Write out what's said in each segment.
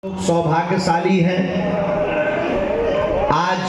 सौभाग्यशाली हैं। आज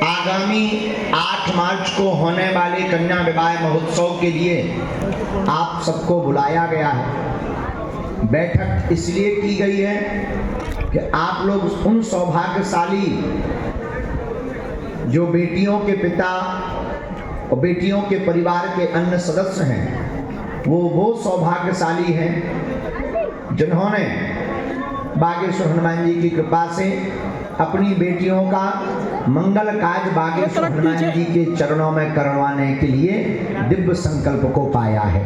आगामी 8 मार्च को होने वाले कन्या विवाह महोत्सव के लिए आप सबको बुलाया गया है। बैठक इसलिए की गई है कि आप लोग उन सौभाग्यशाली जो बेटियों के पिता और बेटियों के परिवार के अन्य सदस्य हैं, वो सौभाग्यशाली हैं जिन्होंने बागेश्वर हनुमान जी की कृपा से अपनी बेटियों का मंगल कार्य बागेश्वर हनुमान जी के चरणों में करवाने के लिए दिव्य संकल्प को पाया है।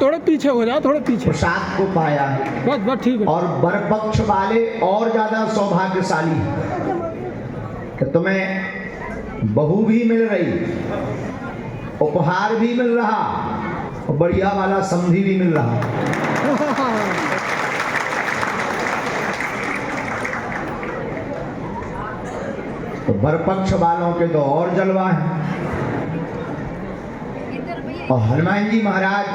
थोड़े पीछे हो जाओ, थोड़े पीछे। प्रसाद को पाया है। बस ठीक है। और वर पक्ष वाले और ज्यादा सौभाग्यशाली कि तुम्हें बहू भी मिल रही, उपहार भी मिल रहा और बढ़िया वाला समधी भी मिल रहा। तो बरपक्ष वालों के तो और जलवा है। और हनुमान जी महाराज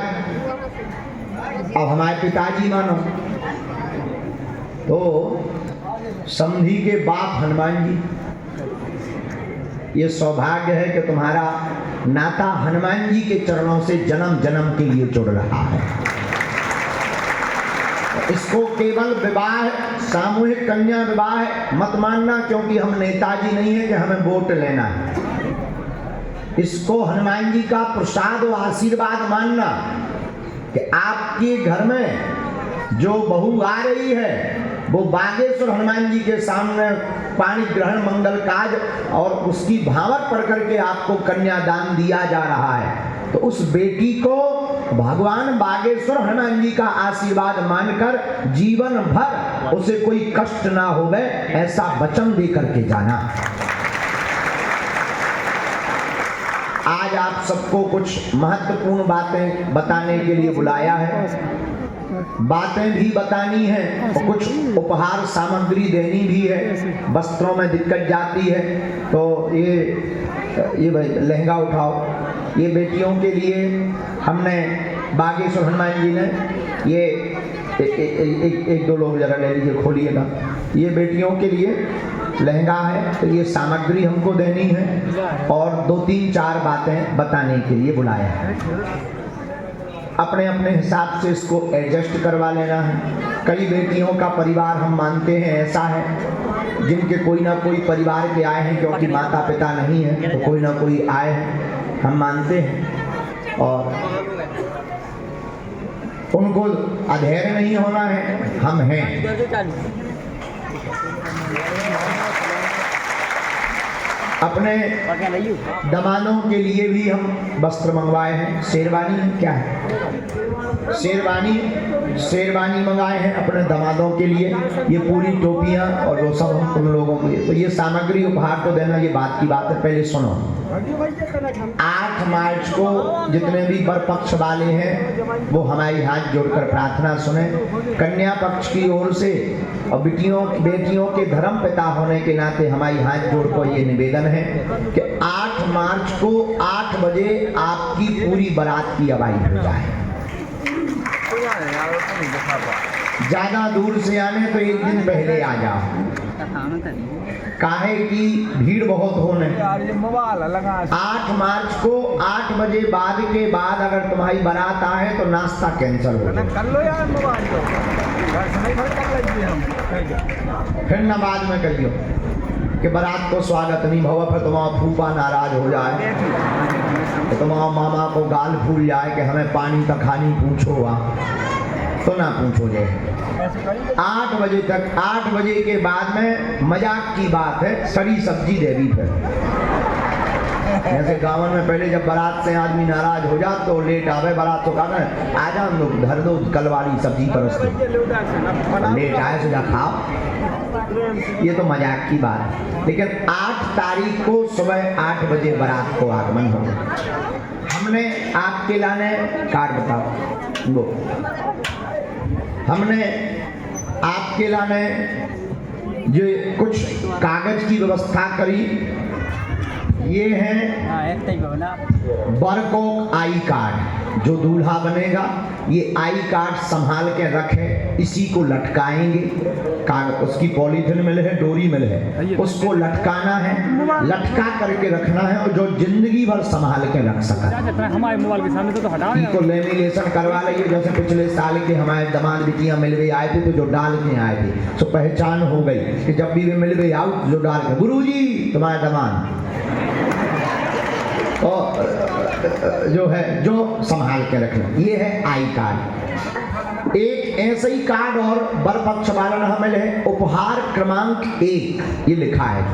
अब हमारे पिताजी मानो तो समधी के बाप हनुमान जी, ये सौभाग्य है कि तुम्हारा नाता हनुमान जी के चरणों से जन्म जन्म के लिए जुड़ रहा है। इसको केवल विवाह, सामूहिक कन्या विवाह मत मानना, क्योंकि हम नेताजी नहीं है कि हमें वोट लेना है। इसको हनुमान जी का प्रसाद और आशीर्वाद मानना कि आपके घर में जो बहू आ रही है वो बागेश्वर हनुमान जी के सामने पाणी ग्रहण मंगल काज और उसकी भावक पढ़ करके आपको कन्यादान दिया जा रहा है। तो उस बेटी को भगवान बागेश्वर हनुमान जी का आशीर्वाद मानकर जीवन भर उसे कोई कष्ट ना होवे, ऐसा वचन दे करके जाना। आज आप सबको कुछ महत्वपूर्ण बातें बताने के लिए बुलाया है। बातें भी बतानी है और कुछ उपहार सामग्री देनी भी है। वस्त्रों में दिक्कत जाती है तो ये भाई लहंगा उठाओ। ये बेटियों के लिए हमने बागेश्वर हनुमान जी ने ये एक दो लोग जरा ले लीजिए, खोलिएगा। ये बेटियों के लिए लहंगा है, तो ये सामग्री हमको देनी है और 2-3-4 बातें बताने के लिए बुलाया है। अपने अपने हिसाब से इसको एडजस्ट करवा लेना है। कई बेटियों का परिवार हम मानते हैं ऐसा है जिनके कोई ना कोई परिवार के आए हैं, क्योंकि माता पिता नहीं है तो कोई ना कोई आए हैं, हम मानते हैं। और उनको अधैर्य नहीं होना है, हम हैं। अपने दमानों के लिए भी हम वस्त्र मंगवाए हैं। शेरवानी क्या है? शेरवानी मंगाए हैं अपने दमादों के लिए। ये पूरी टोपियां और वो सब हम उन लोगों के लिए। तो ये सामग्री उपहार तो देना, ये बात की बात है। पहले सुनो, 8 मार्च को जितने भी वर पक्ष वाले हैं वो हमारी हाथ जोड़कर प्रार्थना सुने। कन्या पक्ष की ओर से और बेटियों के धर्म पिता होने के नाते हमारी हाथ जोड़कर ये निवेदन है कि 8 मार्च को 8 बजे आपकी पूरी बारात की अवाई हो जाए। ज्यादा दूर से आने तो एक दिन पहले आ जाओ, काहे की भीड़ बहुत होने। 8 मार्च को 8 बजे बाद के बाद अगर तुम्हारी बारात आए तो नाश्ता कैंसिल हो जाए। फिर न बाद में कहियो कि बारात को स्वागत नहीं भवा, फिर तुम्हारा फूफा नाराज हो जाए, तो तुम्हारा मामा को गाल फूल जाए कि हमें पानी का खानी पूछो हुआ, तो ना पूछो जाए। 8 बजे तक, 8 बजे के बाद में मजाक की बात है, सड़ी सब्जी देवी फिर। जैसे गाँव में पहले जब बारात से आदमी नाराज हो जाता तो लेट आवे बारात तो कहना आ जाओ लोग धर दो कल वाली सब्जी परस दो, लेट आए तो जा खाओ। ये तो मजाक की बात है। लेकिन 8 तारीख को सुबह 8 बजे बारात को आगमन होगा। हमने आपके लाने कार्ड बताओ वो, हमने आपके लाने जो कुछ कागज की व्यवस्था करी ये है बरकोक आई कार्ड। जो दूल्हा बनेगा ये आई कार्ड संभाल के रखे, इसी को लटकाएंगे। उसकी पॉलीथिन मिल है, डोरी मिल है, उसको लटकाना है, लटका करके रखना है, और जो जिंदगी भर संभाल के रख सका। हमारे मोबाइल के सामने तो हटा को लेमिनेशन करवा लिये। जैसे पिछले साल के हमारे दामाद बिटियां मिलवे आए थे तो जो डाल के आए थे, तो पहचान हो गई कि जब भी वे मिलवे आओ जो डाल के, गुरुजी तुम्हारे दामाद, तो जो है जो संभाल के रखना। ये है आई कार्ड। एक ऐसे ही कार्ड और बर पक्ष वाला हमें है उपहार क्रमांक 1। ये लिखा है,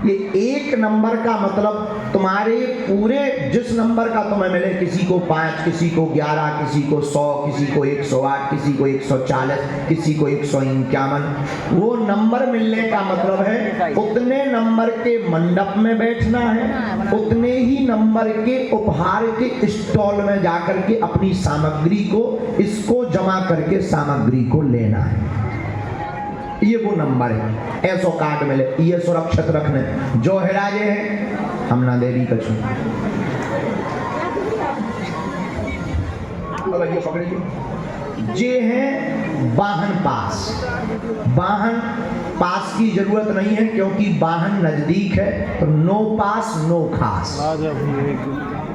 ये 1 नंबर का मतलब तुम्हारे पूरे जिस नंबर का तुम्हें मिले, किसी को 5, किसी को 11, किसी को 100, किसी को 108, किसी को 140, किसी को 151, वो नंबर मिलने का मतलब है उतने नंबर के मंडप में बैठना है, उतने ही नंबर के उपहार के स्टॉल में जाकर के अपनी सामग्री को, इसको जमा करके सामग्री को लेना है। ये वो नंबर है। ऐसो कार्ड मिले, ये सुरक्षित रखने। जो हेराजे है हम ना देवी कछु। ये है वाहन पास। वाहन पास की जरूरत नहीं है क्योंकि वाहन नजदीक है, तो नो पास नो खास।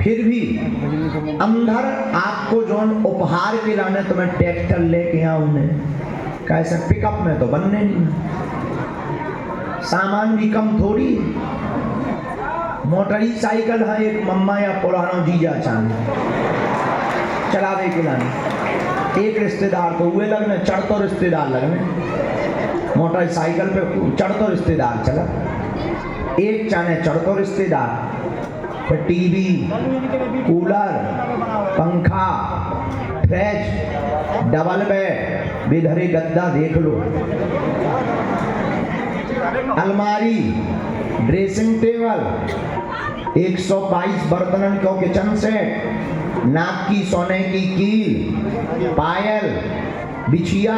फिर भी अंदर आपको जो उपहार के लाने, तो मैं ट्रैक्टर लेके आऊं, कैसे पिकअप में तो बनने नहीं, सामान भी कम थोड़ी। मोटरी साइकिल है एक मम्मा या पुराना जीजा चांद चलावे के लाने। एक रिश्तेदार को हुए लगने, चढ़ तो रिश्तेदार लगने, मोटरसाइकिल पे चढ़ तो रिश्तेदार चला, एक चाने चढ़ तो रिश्तेदार, फिर टीवी, कूलर, पंखा, फ्रिज, डबल बेड, बेधरे गद्दा देख लो, अलमारी, ड्रेसिंग टेबल, 122 बर्तनों का किचन सेट, नाक की सोने की कील, पायल, बिछिया,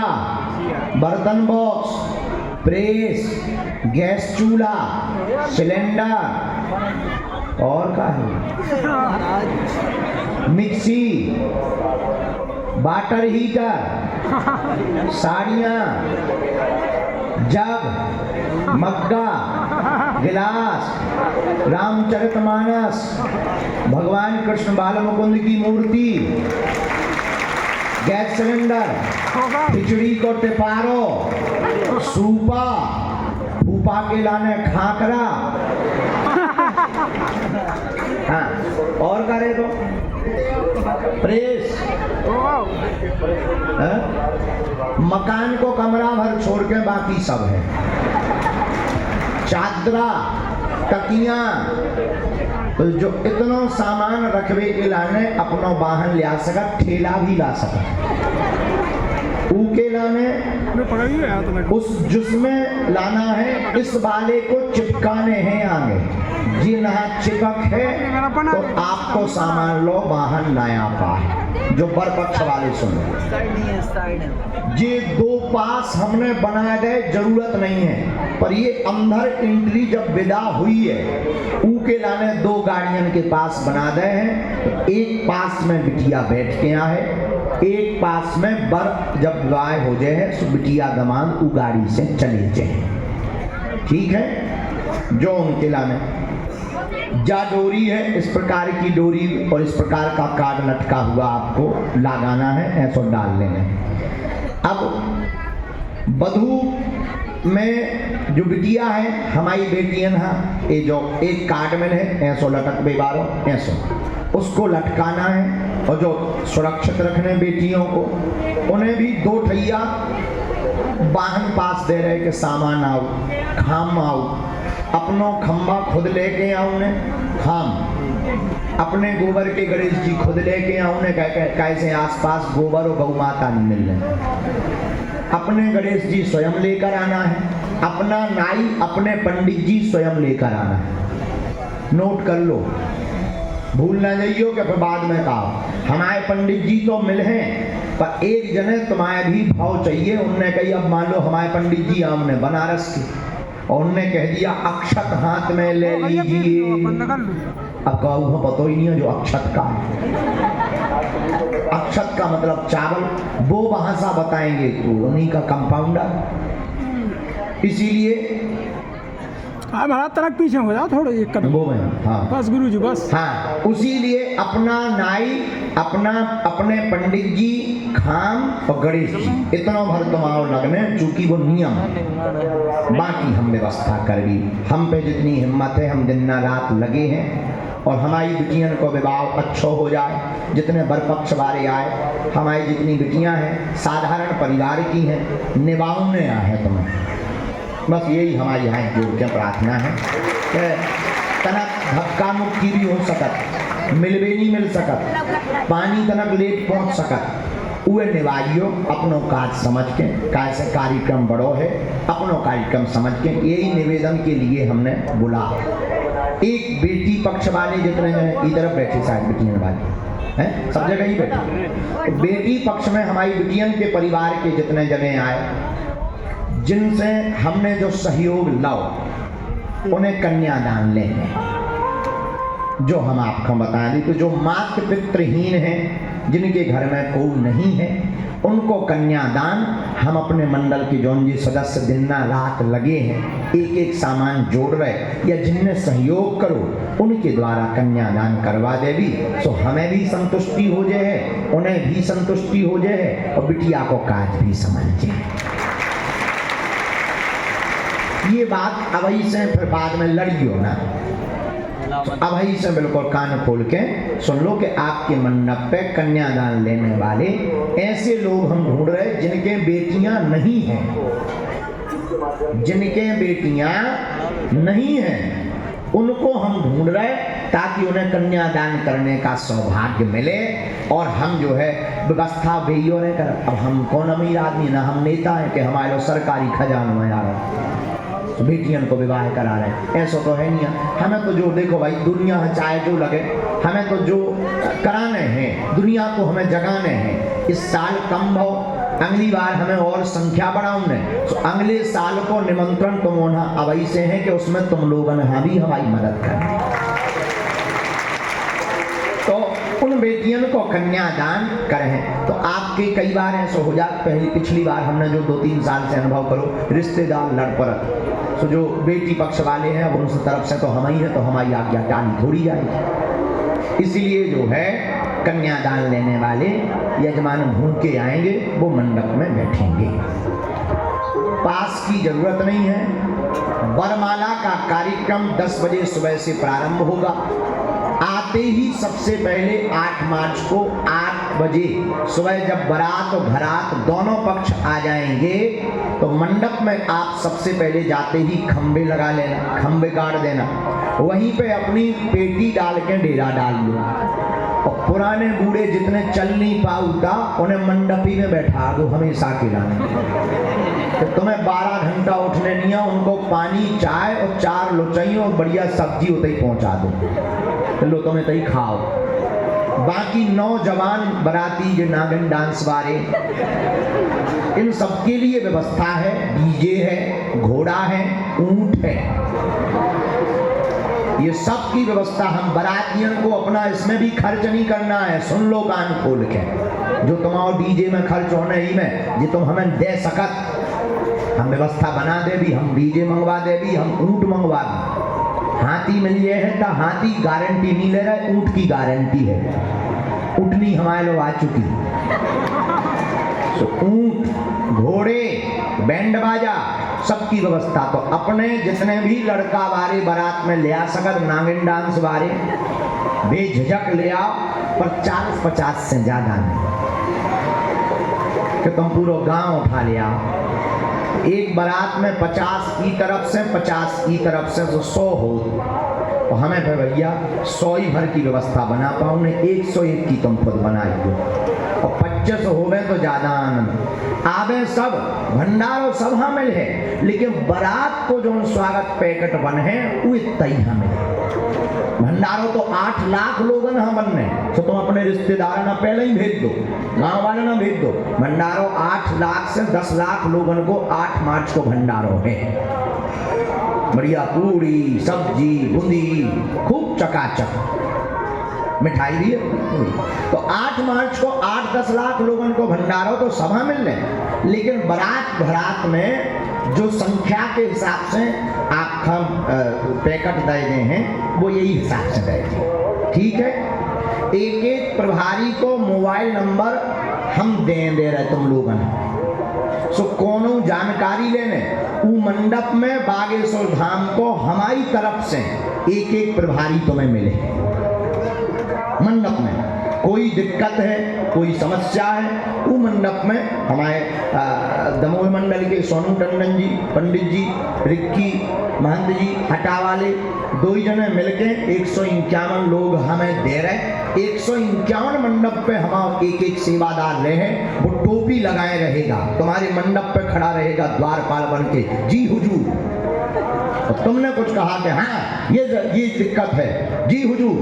बर्तन बॉक्स, प्रेस, गैस चूल्हा, सिलेंडर, और का है मिक्सी, वाटर हीटर, साड़ियाँ, जग, मग्गा, गिलास, रामचरितमानस, भगवान कृष्ण बाल मुकुंद की मूर्ति, गैस सिलेंडर, खिचड़ी को टिपारो, सूपा, फूफा के लाने खाकरा, हाँ, और करे तो प्रेस, मकान को कमरा भर छोड़ के बाकी सब है, चादरा, तकियां, तो जो इतना सामान रखवे के लाने अपना वाहन ले आ सका, ठेला भी ला सका, ऊके लाने उस जिसमें लाना है, इस वाले को चिपकाने हैं आगे, जी ना चिपक है तो आपको सामान लो वाहन नया पाए। जो बर पक्ष वाले सुनो, ये 2 पास हमने बना गए, जरूरत नहीं है, पर ये अंदर एंट्री जब विदा हुई है, ऊके लाने 2 गाड़ियों के पास बना दे हैं, तो एक पास में बिटिया बैठ के आए, एक पास में बर जब विवाह हो जाए तो बिटिया दमाद उ गाड़ी से चले जाए। ठीक है। जो उनके लाने जा डोरी है, इस प्रकार की डोरी और इस प्रकार का कार्ड लटका हुआ आपको लगाना है, ऐसा डाल लेना। अब वधू में जो बिटिया है हमारी बेटियां हैं, ये जो एक कार्ड में है ऐसो लटक बेबारो, ऐसो उसको लटकाना है। और जो सुरक्षित रखने बेटियों को, उन्हें भी 2 ठैया वाहन पास दे रहे कि सामान आओ, खाम आओ, अपनो खम्बा खुद लेके आओ ने, खाम अपने गोबर के गणेश जी खुद लेके आओ ने, कैसे आसपास गोबर और गौ माता नहीं मिल रहे, अपने गणेश जी स्वयं लेकर आना है, अपना नाई अपने पंडित जी स्वयं लेकर आना है। नोट कर लो, भूल ना जाइयो कि फिर बाद में कहा हमारे पंडित जी तो मिल हैं, पर एक जने तुम्हारे भी भाव चाहिए। उनने कही अब मान लो हमारे पंडित जी हमने बनारस के, और उनने कह दिया अक्षत हाथ में ले लीजिए। अब कहूँ पता ही नहीं है जो अक्षत का है। अक्षत का मतलब चावल, वो भाषा बताएंगे तो उन्हीं का कंपाउंडर। इसीलिए हमारा तरक पीछे हो जाओ थोड़ा एक कदम। वो में हाँ बस गुरुजी बस। हाँ, उसीलिए अपना नाई अपने पंडित जी खाम और गणेश जी इतना भर तुम्हारो लगने, चूंकि वो नियम। बाकी हम व्यवस्था कर दी, हम पे जितनी हिम्मत है हम दिन रात लगे हैं। और हमारी बिटियन को विवाह अच्छा हो जाए, जितने बरपक्ष वाले आए, हमारी जितनी बिटियां हैं साधारण परिवार की हैं, निभाने आए तुम्हें। बस यही हमारी हाथ जोड़ के प्रार्थना है कि तनक धक्का मुक्की भी हो सकत, मिलवे नहीं मिल सकत, पानी तनक लेट पहुंच सकत, उहे निभाइयो अपनों काज समझ के। कैसे कार्यक्रम बड़ो है, अपनों कार्यक्रम समझ के यही निवेदन के लिए हमने बुला। एक बेटी पक्ष वाले जितने हैं इधर बैठे, शायद बिटियन वाले हैं सब जगह ही बैठे। बेटी पक्ष में हमारी बिटियन के परिवार के जितने जने आए, जिनसे हमने जो सहयोग लाओ उन्हें कन्यादान लेंगे। जो हम आपको बता दें तो जो मातृ पितृहीन हैं, जिनके घर में कोई नहीं है, उनको कन्यादान हम अपने मंडल के जौन जी सदस्य दिन रात लगे हैं, एक एक सामान जोड़ रहे, या जिनने सहयोग करो उनके द्वारा कन्यादान करवा देवी, तो हमें भी संतुष्टि हो जाए, उन्हें भी संतुष्टि हो जाए और बिटिया को काज भी समझ जाए। ये बात अभी से फिर बाद में लड़ियो ना, अभी से बिल्कुल कान खोल के सुन लो कि आपके मंडप पे कन्यादान लेने वाले ऐसे लोग हम ढूंढ रहे जिनके बेटियां नहीं हैं, जिनके बेटियां नहीं हैं उनको हम ढूंढ रहे, ताकि उन्हें कन्यादान करने का सौभाग्य मिले। और हम जो है व्यवस्था बेइयो ने कर, अब हम कौन अमीर आदमी ना, हम नेता हैं कि हमारे सरकारी खजाना में आ रहा बेटियन को विवाह करा रहे, ऐसा तो है नहीं। हमें तो जो देखो भाई दुनिया है चाहे जो लगे, हमें तो जो कराने हैं, दुनिया को हमें जगाने हैं। इस साल कम हो, अगली बार हमें और संख्या बढ़ाऊंगे, तो अगले साल को निमंत्रण तुम होना अब ऐसे है कि उसमें तुम लोगों ने भी हमारी मदद करनी। तो उन बेटियन को कन्यादान करें। तो आपके कई बार ऐसा हो जाए, पहली पिछली बार हमने जो 2-3 साल से अनुभव करो, रिश्तेदार लड़ पड़त, तो जो बेटी पक्ष वाले हैं अब उनकी तरफ से तो हम ही है, तो हमारी आज्ञा टाली थोड़ी जाएगी। इसलिए जो है कन्यादान लेने वाले यजमान घूम के आएंगे, वो मंडप में बैठेंगे, पास की जरूरत नहीं है। वरमाला का कार्यक्रम 10 बजे सुबह से प्रारंभ होगा। आते ही सबसे पहले 8 मार्च को 8 बजे सुबह जब बारात और घरात दोनों पक्ष आ जाएंगे, तो मंडप में आप सबसे पहले जाते ही खंबे लगा लेना, खंबे गाड़ देना, वहीं पे अपनी पेटी डाल के डेरा डाल दो। और पुराने बूढ़े जितने चल नहीं पाऊता उन्हें मंडपी में बैठा दो हमेशा के लिए। तो तुम्हें 12 घंटा उठने नहीं है, उनको पानी चाय और 4 लोचाई और बढ़िया सब्जी उतई पहुंचा दो, तो लो तुम्हें तई खाओ। बाकी नौजवान बराती जो नागिन डांस वाले, इन सबके लिए व्यवस्था है, डीजे है, घोड़ा है, ऊंट है, ये सब की व्यवस्था। हम बरातियन को अपना इसमें भी खर्च नहीं करना है, सुन लो कान खोल के। जो तुम्हारा डीजे में खर्च होने ही में जो तुम हमें दे सकत, हम व्यवस्था बना दे भी, हम डीजे मंगवा दे भी, हम ऊंट मंगवा भी। हाथी मिल जाए है तो हाथी गारंटी नहीं ले रहे, ऊंट की गारंटी है, उठनी हमारे लोग आ चुकी। तो ऊंट, घोड़े, बैंड बाजा सबकी व्यवस्था। तो अपने जितने भी लड़का वाले बारात में ले आ सकत, नागिन डांस वाले बेझिझक ले आओ, पर 40-50 से ज्यादा नहीं कि तुम पूरा गांव उठा ले आओ। एक बारात में 50 की तरफ से 50 की तरफ से तो 100 हो, तो हमें फिर भैया 100 ही भर की व्यवस्था बना पाऊँ, 101 की तुम खुद बनाइए, और 25 हो गए तो ज्यादा आनंद आवे। सब भंडारो सब हमें है, लेकिन बारात को जो स्वागत पैकेट बने हैं वो इतना ही हमें। भंडारो तो 8 लाख लोग यहाँ बनने, तो तुम अपने रिश्तेदार ना पहले ही भेज दो, गाँव वाले ना भेज दो। भंडारो 8 लाख से 10 लाख लोगों को 8 मार्च को भंडारो है। बढ़िया पूरी सब्जी बूंदी खूब चकाचक मिठाई भी है। तो 8 मार्च को 8-10 लाख लोगों को भंडारों तो सभा मिल रहे, लेकिन बारात में जो संख्या के हिसाब से आपका पैकेट दे गए हैं वो यही हिसाब से दे, ठीक है। एक एक प्रभारी को मोबाइल नंबर हम दे रहे तुम लोगों ने, सो कोनो जानकारी लेने उ मंडप में बागेश्वर धाम को हमारी तरफ से एक एक प्रभारी तुम्हें मिले। मंडप में कोई दिक्कत है, कोई समस्या है, वो मंडप में हमारे दमोह मंडल के सोनू टंडन जी, पंडित जी, रिक्की महंत जी, हटा वाले 2 जने मिलके 151 लोग हमें दे रहे। 151 मंडप पे हम एक एक सेवादार रहे, वो टोपी लगाए रहेगा, तुम्हारे मंडप पे खड़ा रहेगा द्वारपाल बन के, जी हुजूर। तो तुमने कुछ कहा कि हाँ ये दिक्कत है, जी हुजूर,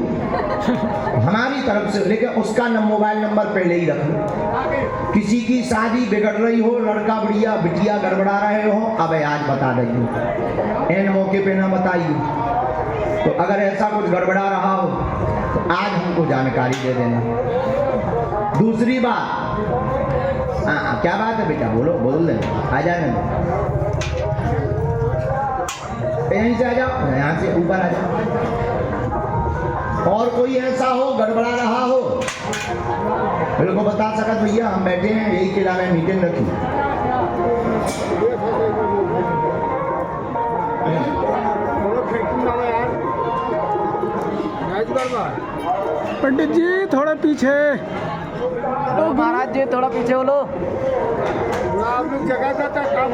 हमारी तरफ से, लेकिन उसका मोबाइल नंबर पहले ही रख लो। किसी की शादी बिगड़ रही हो, लड़का बढ़िया बिटिया गड़बड़ा रहे हो, अब आज बता देंगे, एन मौके पे ना बताइए। तो अगर ऐसा कुछ गड़बड़ा रहा हो तो आज हमको जानकारी दे देना। दूसरी बात, हाँ क्या बात है बेटा, बोल दे, आ जाए, यहीं से आ जाओ, यहाँ से ऊपर आ जाओ। और कोई ऐसा हो गड़बड़ा रहा हो, मेरे को बता सकत भैया, हम बैठे हैं यही किला में मीटिंग रखी। पंडित जी थोड़ा पीछे, तो महाराज जी थोड़ा पीछे बोलो। आप लोग जगह का काम